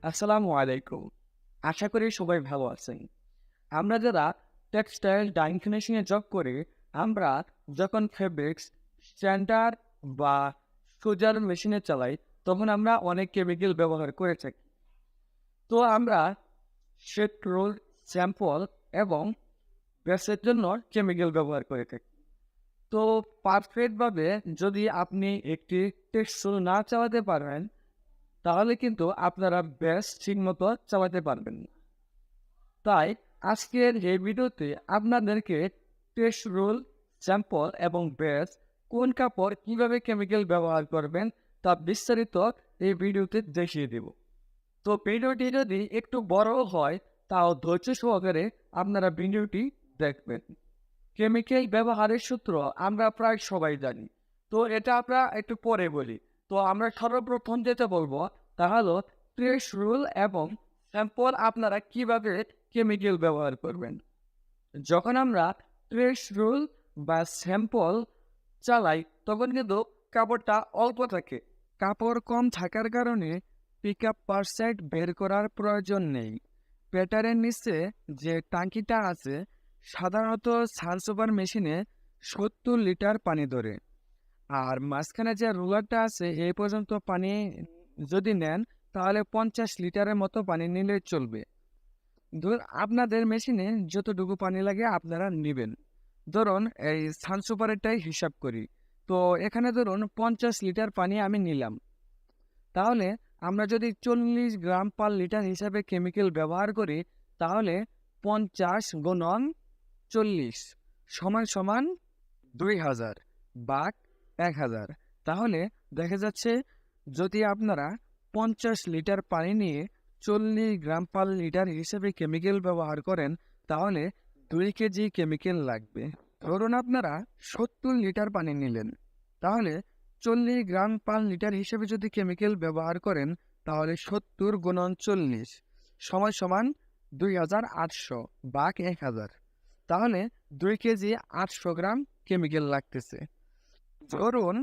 আসসালামু আলাইকুম। আশা করি সবাই ভালো আছেন। আমরা যারা টেক্সটাইল ডাইং ফিনিশিং এ জব করি, আমরা যখন ফেব্রিক্স স্ট্যান্ডার্ড বা সোজার মেশিনে চালাই, তখন আমরা অনেক কেমিক্যাল ব্যবহার করে থাকি। তো আমরা শেড রোল, স্যাম্পল এবং ব্যাসের জন্য কেমিক্যাল ব্যবহার করে থাকি। তো পারফেক্টভাবে যদি আপনি একটি টেক্সটাইল না চালাতে পারেন, তাহলে কিন্তু আপনারা ব্যাস ঠিকমতো চালাতে পারবেন না। তাই আজকের এই ভিডিওতে আপনাদেরকে টেস্ট রোল, স্যাম্পল এবং ব্যাস কোন কাপড় কিভাবে কেমিক্যাল ব্যবহার করবেন তা বিস্তারিত এই ভিডিওতে দেখিয়ে দেব। তো ভিডিওটি যদি একটু বড় হয়, তাও ধৈর্য সহকারে আপনারা ভিডিওটি দেখবেন। কেমিক্যাল ব্যবহারের সূত্র আমরা প্রায় সবাই জানি, তো এটা আমরা একটু পরে বলি। তো আমরা সর্বপ্রথম যেটা বলবো তা হলো ট্রেস রুল এবং স্যাম্পল আপনারা কিভাবে কেমিক্যাল ব্যবহার করবেন। যখন আমরা ট্রেস রুল বা স্যাম্পল চালাই, তখন কিন্তু কাপড়টা অল্প থাকে। কাপড় কম থাকার কারণে পিক আপ পারসেন্ট বের করার প্রয়োজন নেই। প্যাটারের নিচে যে টাঙ্কিটা আছে, সাধারণত সানসুপার মেশিনে 70 লিটার পানি ধরে। আর মাঝখানে যে রোলারটা আছে, এই পর্যন্ত পানি যদি নেন, তাহলে 50 লিটারের মতো পানি নিলে চলবে। ধরুন আপনাদের মেশিনে যতটুকু পানি লাগে আপনারা নেবেন। ধরুন এই সানসুপারেরটাই হিসাব করি। তো এখানে ধরুন 50 লিটার পানি আমি নিলাম। তাহলে আমরা যদি 40 গ্রাম পার লিটার হিসাবে কেমিক্যাল ব্যবহার করি, তাহলে 50 গুণন 40 সমান সমান 2000 ভাগ 1000। তাহলে দেখা যাচ্ছে যদি আপনারা 50 লিটার পানি নিয়ে 40 গ্রাম পার লিটার হিসেবে কেমিক্যাল ব্যবহার করেন, তাহলে 2 কেজি কেমিক্যাল লাগবে। ধরুন আপনারা 70 লিটার পানি নিলেন, তাহলে 40 গ্রাম পার লিটার হিসেবে যদি কেমিক্যাল ব্যবহার করেন, তাহলে 70 গুণন 40 সমান সমান 2800 ভাগ 1000। তাহলে 2 কেজি 800 গ্রাম কেমিক্যাল লাগতেছে। ধরুন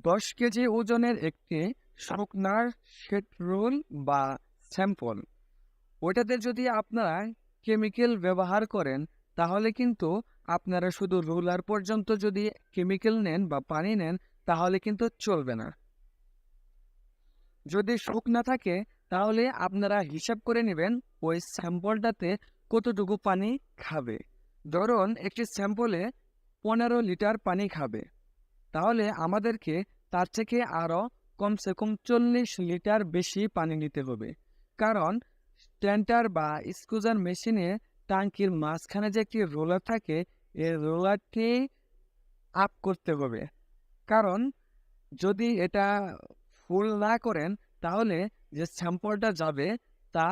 10 কেজি ওজনের একটি শুকনার শেড রোল বা স্যাম্পল, ওইটাতে যদি আপনারা কেমিক্যাল ব্যবহার করেন, তাহলে কিন্তু আপনারা শুধু রোলার পর্যন্ত যদি কেমিক্যাল নেন বা পানি নেন, তাহলে কিন্তু চলবে না। যদি শুকনা থাকে, তাহলে আপনারা হিসাব করে নেবেন ওই স্যাম্পলটাতে কতটুকু পানি খাবে। ধরুন একটি স্যাম্পলে 15 লিটার পানি খাবে, তাহলে আমাদেরকে তার থেকে আরও কমসে কম 40 লিটার বেশি পানি নিতে হবে। কারণ স্ট্যান্ডার বা স্কুজার মেশিনে ট্যাঙ্কির মাঝখানে যে একটি রোলার থাকে, এই রোলারটি আপ করতে হবে। কারণ যদি এটা ফুল না করেন, তাহলে যে স্যাম্পলটা যাবে তা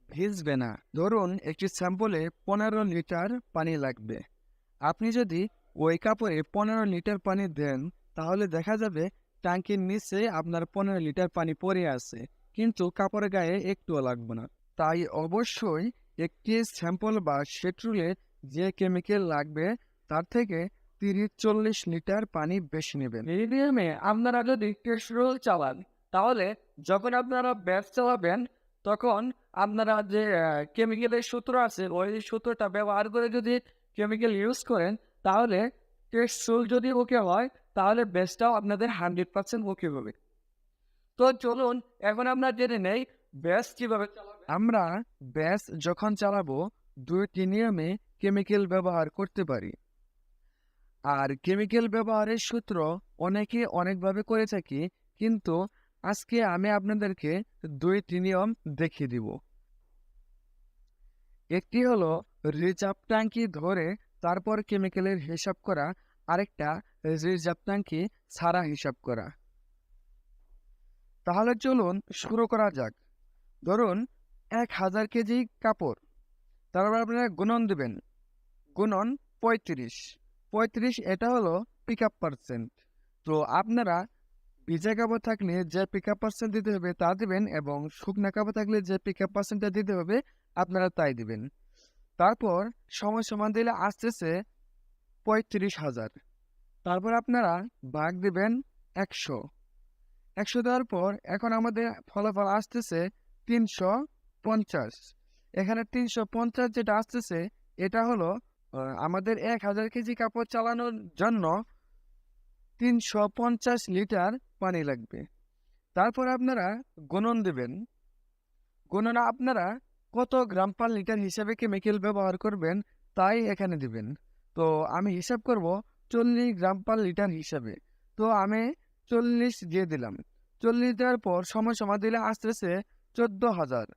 ভিজবে না। ধরুন একটি স্যাম্পলে 15 লিটার পানি লাগবে। আপনি যদি ওই কাপড়ে 15 লিটার পানি দেন, তাহলে দেখা যাবে ট্যাঙ্কির নিচে আপনার 15 লিটার পানি পড়ে আছে, কিন্তু কাপড়ের গায়ে একটুও লাগবে না। তাই অবশ্যই একটি স্যাম্পল বা শেটরুলে যে কেমিক্যাল লাগবে, তার থেকে 30-40 লিটার পানি বেশি নেবেন। মিডিয়ামে আপনারা যদি টেস্ট রোল চালান, তাহলে যখন আপনারা ব্যাচ চালাবেন, তখন আপনারা যে কেমিক্যালের সূত্র আছে, ওই সূত্রটা ব্যবহার করে যদি কেমিক্যাল ইউজ করেন, তাহলে টেস্ট রোল যদি ওকে হয়, তাহলে ব্যাচটাও আপনাদের 100% ওকে হবে। তো চলুন এখন আমরা জেনে নেই ব্যাচ কিভাবে চালাবেন। আমরা ব্যাচ যখন চালাবো, 2টি নিয়মে কেমিক্যাল ব্যবহার করতে পারি। আর কেমিক্যাল ব্যবহারের সূত্র অনেকে অনেকভাবে করে থাকি, কিন্তু আজকে আমি আপনাদেরকে 2টি নিয়ম দেখিয়ে দিব। একটি হলো রিজার্ভ ট্যাঙ্কি ধরে তারপর কেমিক্যালের হিসাব করা, আরেকটা রিজার্ভ ট্যাঙ্কি ছাড়া হিসাব করা। তাহলে চলুন শুরু করা যাক। ধরুন 1000 কেজি কাপড়, তারপর আপনারা গুণন দেবেন, গুণন 35। 35 এটা হলো পিক আপ পার্সেন্ট। তো আপনারা ভিজা কাপড় থাকলে যে পিক আপ পার্সেন্ট দিতে হবে তা দিবেন, এবং শুকনা কাপড় থাকলে যে পিক আপ পার্সেন্টটা দিতে হবে আপনারা তাই দিবেন। তারপর সময় সমান দিলে আসতেছে 35,000। তারপর আপনারা ভাগ দিবেন 100। 100 দেওয়ার পর এখন আমাদের ফলাফল আসতেছে 350। এখানে 350 যেটা আসতেছে এটা হলো আমাদের 1000 কেজি কাপড় চালানোর জন্য 350 লিটার পানি লাগবে। তারপর আপনারা গুণন দিবেন। গুণনে আপনারা কত গ্রাম পার লিটার হিসাবে কেমিক্যাল ব্যবহার করবেন তাই এখানে দিবেন। তো আমি হিসাব করব 40 গ্রাম পার লিটার হিসাবে। তো আমি 40 দিয়ে দিলাম। 40 দেওয়ার পর সময় সময় দিলে আসতেছে 14,000।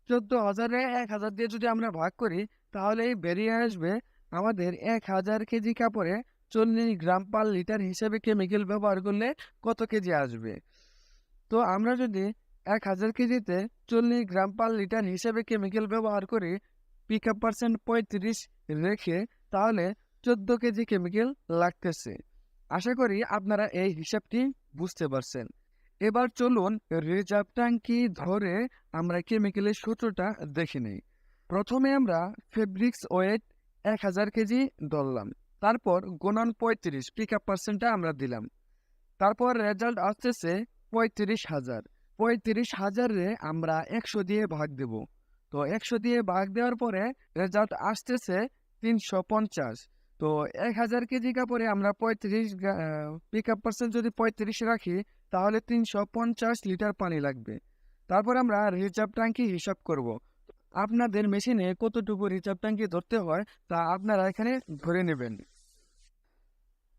14,000-এ 1,000 দিয়ে যদি আমরা ভাগ করি তাহলে বেরিয়ে আসবে আমাদের 1,000 কেজি কাপড়ে 40 গ্রাম পার লিটার হিসেবে কেমিক্যাল ব্যবহার করলে কত কেজি আসবে। তো আমরা যদি 1,000 কেজিতে 40 গ্রাম পার লিটার হিসেবে কেমিক্যাল ব্যবহার করি, পিক আপ পার্সেন্ট 35 রেখে, তাহলে 14 কেজি কেমিক্যাল লাগতেছে। আশা করি আপনারা এই হিসাবটি বুঝতে পারছেন। এবার চলুন রিজার্ভ ট্যাঙ্কি ধরে আমরা কেমিক্যালের সূত্রটা দেখে নেই। প্রথমে আমরা ফেব্রিক্স ওয়েট 1,000 কেজি ধরলাম, তারপর গুণন 35 পিক আপ পার্সেন্টটা আমরা দিলাম। তারপর রেজাল্ট আসতেছে 35,000। 35,000-রে আমরা 100 দিয়ে ভাগ দেব। তো 100 দিয়ে ভাগ দেওয়ার পরে রেজাল্ট আসতেছে 350। তো 1,000 কেজি কাপড়ে আমরা 35 পিক আপ পার্সেন্ট যদি 35 রাখি তাহলে 350 লিটার পানি লাগবে। তারপর আমরা রিজার্ভ ট্যাঙ্কি হিসাব করব। আপনাদের মেশিনে কতটুকু রিজার্ভ ট্যাঙ্কি ধরতে হয় তা আপনারা এখানে ধরে নেবেন।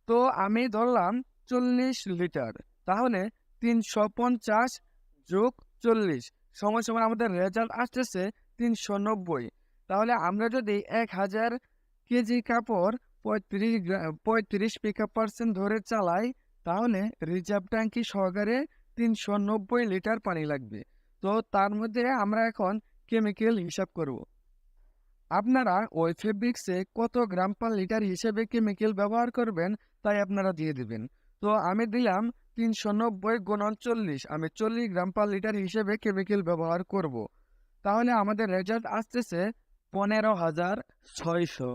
তো আমি ধরলাম 40 লিটার, তাহলে 350 যোগ 40 সময় সময় আমাদের রেজাল্ট আসতেছে 390। তাহলে আমরা যদি 1,000 কেজি কাপড় 35 পিক আপ পার্সেন্ট ধরে চালাই তাহলে রিজার্ভ ট্যাঙ্কি সহকারে 390 লিটার পানি লাগবে। তো তার মধ্যে আমরা এখন কেমিক্যাল হিসাব করব। আপনারা ওই ফেব্রিক্সে কত গ্রাম পার লিটার হিসেবে কেমিক্যাল ব্যবহার করবেন তাই আপনারা দিয়ে দিবেন। তো আমি দিলাম 390 গুণন 40, আমি 40 গ্রাম পার লিটার হিসেবে কেমিক্যাল ব্যবহার করব। তাহলে আমাদের রেজাল্ট আসতেছে 15,600।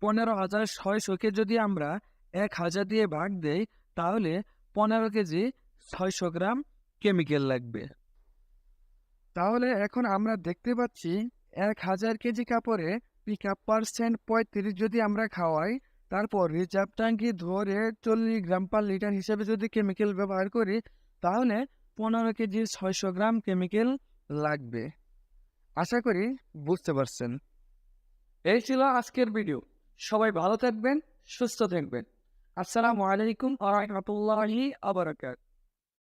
15,600-কে যদি আমরা 1,000 দিয়ে ভাগ দেই তাহলে 15 কেজি 600 গ্রাম কেমিক্যাল লাগবে। তাহলে এখন আমরা দেখতে পাচ্ছি 1,000 কেজি কাপড়ে পিক আপ পার্সেন্ট 35 যদি আমরা খাওয়াই, তারপর রিজার্ভ ট্যাঙ্কি ধরে 40 গ্রাম পার লিটার হিসেবে যদি কেমিক্যাল ব্যবহার করি তাহলে 15 কেজি 600 গ্রাম কেমিক্যাল লাগবে। আশা করি বুঝতে পারছেন। এই ছিল আজকের ভিডিও। সবাই ভালো থাকবেন, সুস্থ থাকবেন। আসসালামু আলাইকুম ওয়া রাহমাতুল্লাহি ওয়া বারাকাতুহু।